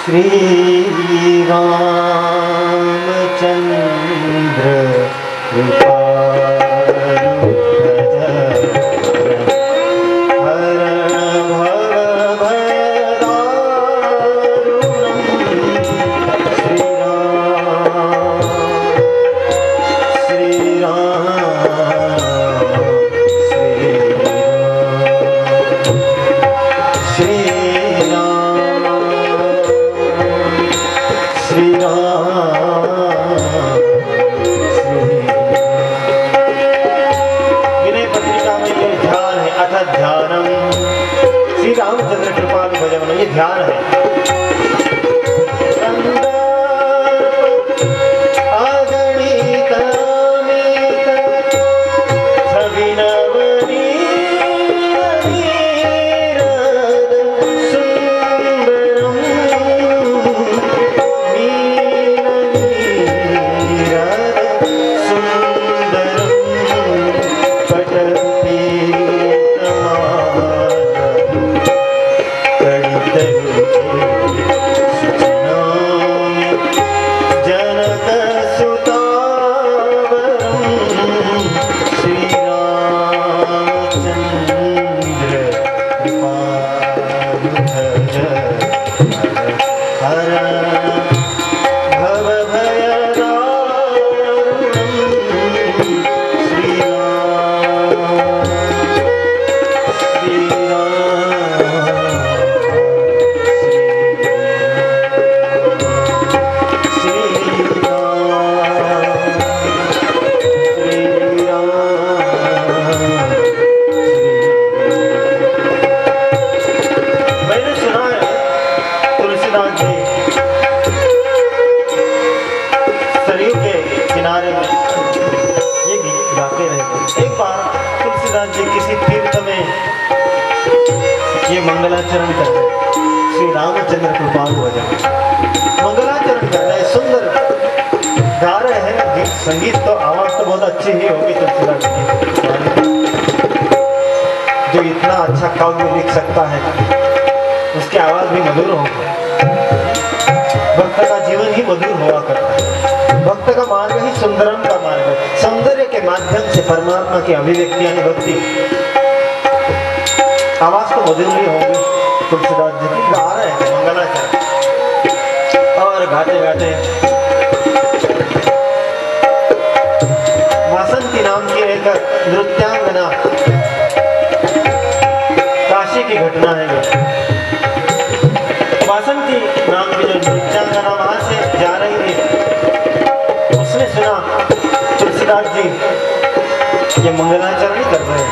श्री रामचंद्र कृपालु हरण भव भयदारुणम् श्री रामचंद्र कृपालु भजन, ये ध्यान है। मंगलाचरण कर रहे श्री रामचंद्र कृपालु भजन, मंगलाचरण कर रहे, सुंदर गा रहे हैं। संगीत तो आवाज तो बहुत अच्छी ही होगी तुलसीदास जी, जो इतना अच्छा काव्य लिख सकता है उसकी आवाज भी मधुर होगी। भक्त का जीवन ही मधुर हुआ करता है। भक्त का मार्ग ही सुंदरम का मार्ग है। सौंदर्य के माध्यम से परमात्मा की अभिव्यक्ति यानी भक्ति, आवाज तो मधुर ही होगी। तुलसीदास जी की गा रहे हैं मंगलाचरण, और गाते गाते वासंती नाम की एक नृत्यांगना, काशी की घटना है ये। वासंती नाम की जो नृत्यांगना वहां से जा रही थी, उसने सुना तुलसीदास जी ये मंगलाचरण ही कर रहे हैं।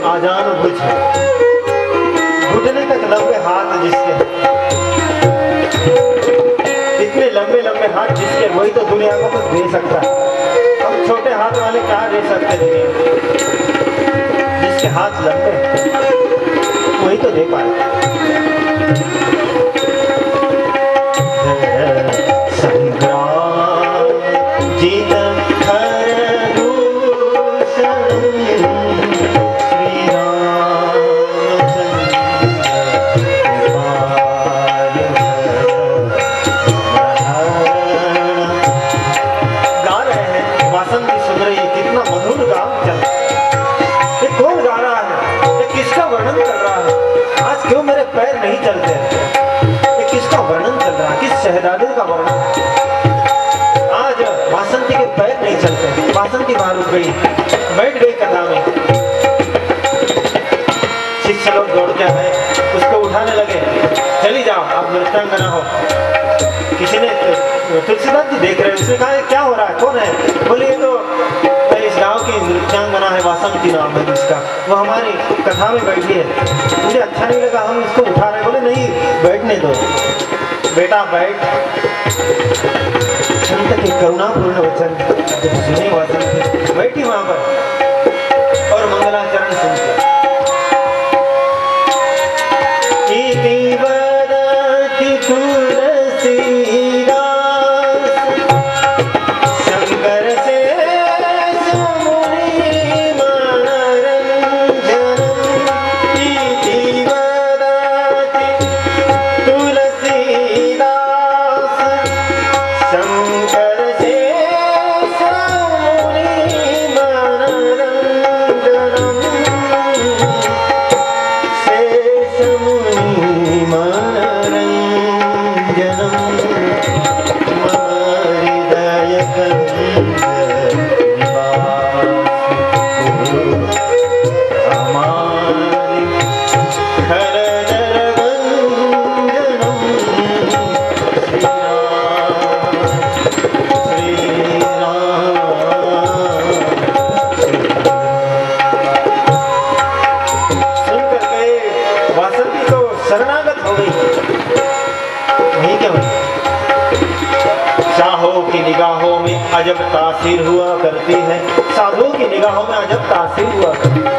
आजान भुज घुटने तक लंबे हाथ जिसके, इतने लंबे लंबे हाथ जिसके, वही तो दुनिया को कुछ दे सकता है। हम छोटे हाथ वाले क्या दे सकते दुनिया, जिसके हाथ लंबे वही तो दे पाए। संग्राम जीत नहीं चलते, किसका वर्णन चल रहा है, किस शहजादे का वर्णन। आज वासंती के पैर नहीं चलते, वासंती बाहर उठ गई, बैठ गई कथा में। शिक्षक लोग दौड़ के आए, उसको उठाने लगे, चली जाओ आप नृत्यांगना हो। किसी ने तुलसीदास जी देख रहे, उसने कहा क्या हो रहा है, कौन है? बोले ये तो इस गांव की नृत्यांगना है वासंती नाम है जिसका, वो हमारी कथा में बैठी है। मुझे अच्छा नहीं लगा, हम इसको उठा रहे, बोले नहीं बैठने दो बेटा बैठ। संत के करुणापूर्ण वचन जब सुने वासंती बैठी वहां पर और मंगलाचरण सुनते। निगाहों में अजब तासीर हुआ करती है, साधुओं की निगाहों में अजब तासीर हुआ करती है,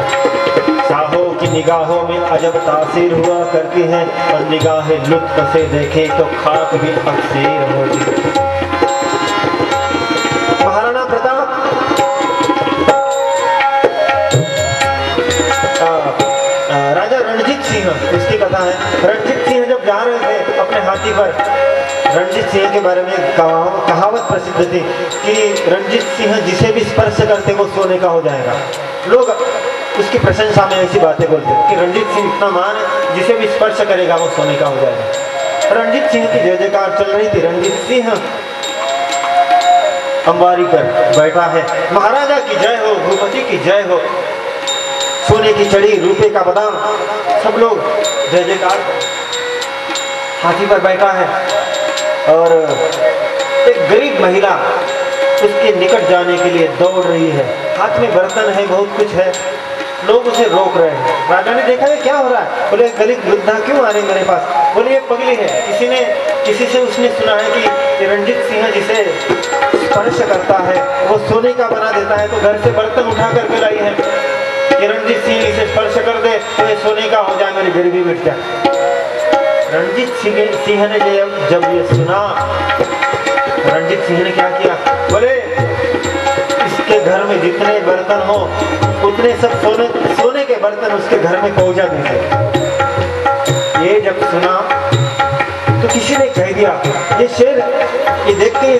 साधुओं की निगाहों में अजब तासीर हुआ करती है, और निगाहें लुत्फ से देखे तो खाक भी अक्सीर होती है। महाराणा प्रताप राजा रणजीत सिंह, उसकी कथा है। रणजीत सिंह जब जा रहे थे अपने हाथी पर, रणजीत सिंह के बारे में कहावत प्रसिद्ध थी कि रणजीत सिंह जिसे भी स्पर्श करते वो सोने का हो जाएगा। लोग उसकी प्रशंसा में ऐसी बातें बोलते कि रणजीत सिंह इतना महान है, जिसे भी स्पर्श करेगा वो सोने का हो जाएगा। रणजीत सिंह की जय जयकार चल रही थी। रणजीत सिंह अंबारी पर बैठा है, महाराजा की जय हो, भूपति की जय हो, सोने की चढ़ी, रुपए का बादाम, सब लोग जय जयकार। हाथी पर बैठा है और एक गरीब महिला उसके निकट जाने के लिए दौड़ रही है। हाथ में बर्तन है, बहुत कुछ है, लोग उसे रोक रहे हैं। राजा ने देखा है क्या हो रहा है, बोले गरीब वृद्धा क्यों आ रही मेरे पास? बोले ये पगली है, किसी से उसने सुना है कि रणजीत सिंह जिसे स्पर्श करता है वो सोने का बना देता है, तो घर से बर्तन उठा करके लाई है कि रणजीत सिंह इसे स्पर्श कर दे तो ये सोने का हो जाए, मेरी गरीबी मिट जाए। रणजीत सिंह ने जब ये सुना, रणजीत सिंह ने क्या किया, बोले इसके घर में जितने बर्तन हो उतने सब सोने के बर्तन उसके घर में पहुंचा दीजिए। ये जब सुना तो किसी ने कह दिया, ये शेर, ये देख के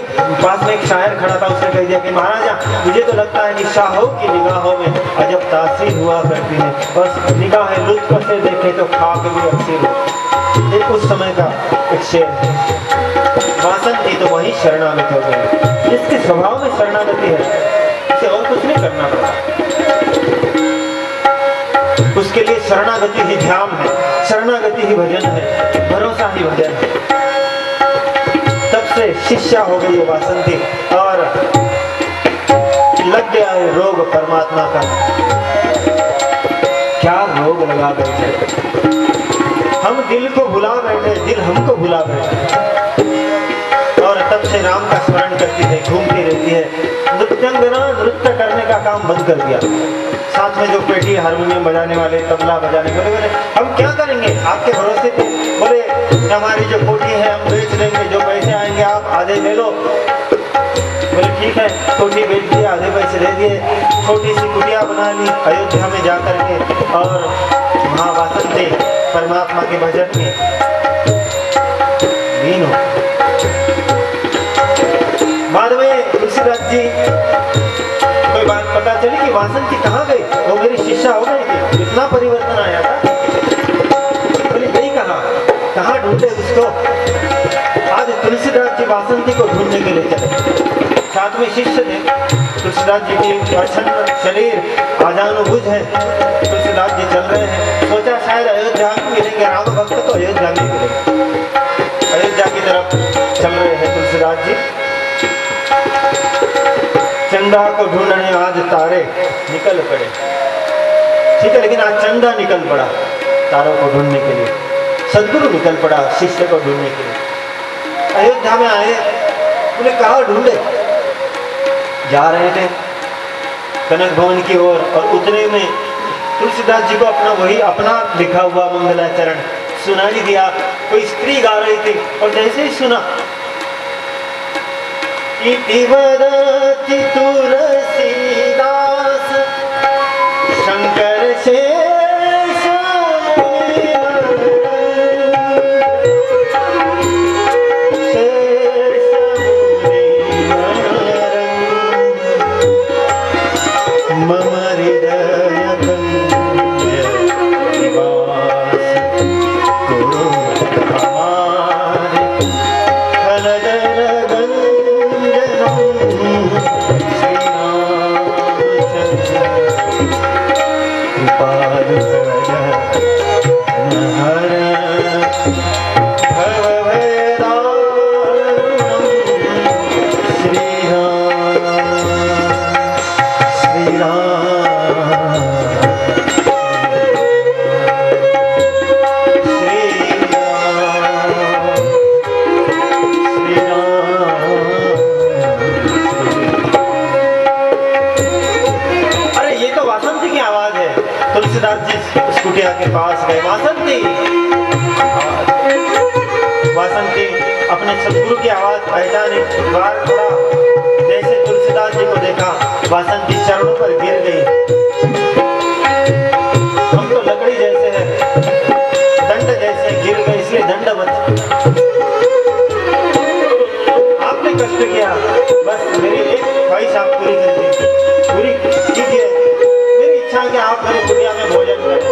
पास में एक शायर खड़ा था, उसने कह दिया कि महाराजा मुझे तो लगता है कि शाहों की निगाहों में अजब तासीर हुआ करती है, और निगाहें लुत्फ से देखे तो खाक भी अक्सीर हो। ये उस समय का एक शेर है। वासंती तो वही शरणागत हो गई, जिसके स्वभाव में शरणागति है, उसे और कुछ नहीं करना पड़ता। उसके लिए शरणागति ही ध्यान है, शरणागति ही भजन है, भरोसा ही भजन है। तब से शिष्या हो गई वासंती और लग गया है रोग परमात्मा का। क्या रोग लगा बैठे, हम दिल को भुला बैठे, दिल हमको भुला बैठे। और तब से राम का स्मरण करती है, घूमती रहती है। नृत्यांगना नृत्य करने का काम बंद कर दिया। साथ में जो पेटी, हारमोनियम बजाने वाले, तबला बजाने वाले, बोले हम क्या करेंगे आपके भरोसे पे? बोले हमारी जो कोठी है हम बेच देंगे, जो पैसे आएंगे आप आधे ले लो। बोले ठीक है, कोठी बेच दिए, आधे पैसे दे दिए, छोटी सी कुटिया बना ली अयोध्या में जा करके, और वहाँ वासंती परमात्मा के भजन में लीन हो। बाद में तुलसीदास जी कोई बात पता चली कि वासंती कहाँ गई, वो मेरी शिष्या हो गई थी, इतना परिवर्तन आया था। बोले नहीं, कहाँ ढूंढे उसको? आज तुलसीदास जी वासंती को ढूंढने के लिए चले, साथ में शिष्य थे। तुलसीदास जी की प्रसन्न शरीर, आजानुभुज है, तुलसीदास जी चल रहे हैं। सोचा शायद अयोध्या में मिलेंगे, राम भक्त तो अयोध्या में मिलेंगे। अयोध्या की तरफ चल रहे हैं तुलसीदास जी। चंदा को ढूंढने आज तारे निकल पड़े। ठीक है, लेकिन आज चंदा निकल पड़ा तारों को ढूंढने के लिए, सदगुरु निकल पड़ा शिष्य को ढूंढने के लिए। अयोध्या में आए, उन्हें कहा ढूंढे, जा रहे थे कनक भवन की ओर और उतने में तुलसीदास जी को अपना लिखा हुआ मंगलाचरण सुनाई दिया। कोई स्त्री गा रही थी और जैसे ही सुना, इति वदति तुलसीदास शंकर शेष मम हृदय तुलसीदास जी उस कुटिया के पास गए। वासंती अपने सदगुरु की आवाज पहचानी, द्वार खोला। जैसे तुलसीदास जी को देखा, वासंती चरणों पर गिर गई। हम तो लकड़ी जैसे हैं, दंड जैसे गिर गए, इसलिए दंडवत। आपने कष्ट किया, बस मेरी एक ख्वाहिश आप पूरी कर दी, पूरी कीजिए इच्छा कि आप मेरी कुटिया में भोजन करें।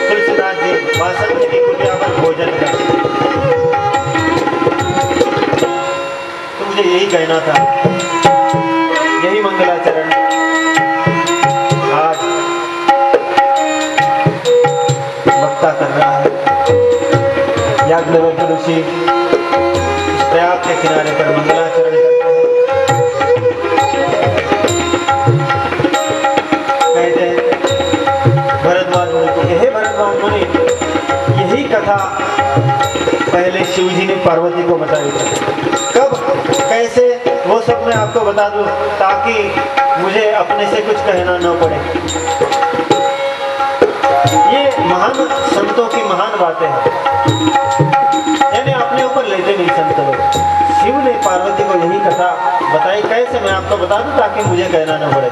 तुलसीदास जी वासंती की कुटिया पर भोजन करें। तो मुझे यही कहना था, यही मंगलाचरण आज वक्ता कर रहा है। याज्ञवल्क्य ऋषि इस प्रयाग के किनारे पर मंगलाचरण करते हैं। भरद्वाज मुनि को, हे भरद्वाज मुनि, यही कथा पहले शिव जी ने पार्वती को बताई थी। कब कैसे वो सब मैं आपको बता दूं, ताकि मुझे अपने से कुछ कहना न पड़े। ये महान संतों की महान बातें हैं, यानी अपने ऊपर लेते नहीं संत लोग। शिव ने पार्वती को यही कथा बताई, कैसे मैं आपको बता दूं ताकि मुझे कहना न पड़े।